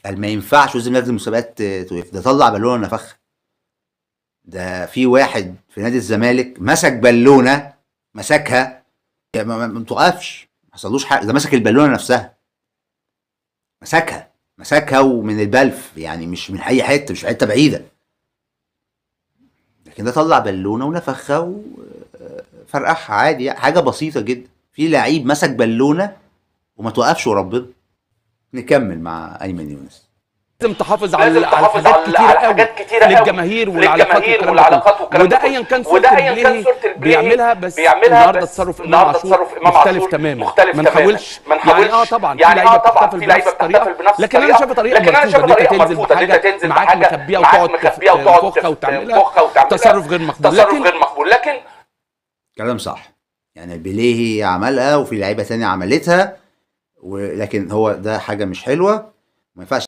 قال ما ينفعش ولازم المسابقات توقف. ده طلع بالونه نفخها. ده في واحد في نادي الزمالك مسك بالونه، مسكها يعني ما توقفش، ما حصلوش حاجه. ده مسك البالونه نفسها، مسكها ومن البلف يعني، مش من اي حته، مش في حته بعيده. لكن ده طلع بالونه ونفخها وفرقعها عادي يعني، حاجه بسيطه جدا. في لعيب مسك بالونه وما توقفش وربنا. نكمل مع ايمن يونس. لازم تحافظ لازم على تحافظ حاجات على كتيره قوي للجماهير والعلاقات والكلام ده كله، وده ايا كان صوره البلاي بس النهارده تصرف امام عاشور مختلف تماما. ما نحاولش يعني طبعا في لعيبه بتحتفل بنفس الطريقه، لكن انا شايفها طريقه مرفوضه ان انت تنزل بحاجه مخبيه وتقعد تفخها وتعملها تصرف غير مقبول. لكن كلام صح يعني، بيليه عملها وفي لعيبه ثانيه عملتها، ولكن هو ده حاجه مش حلوه، ما ينفعش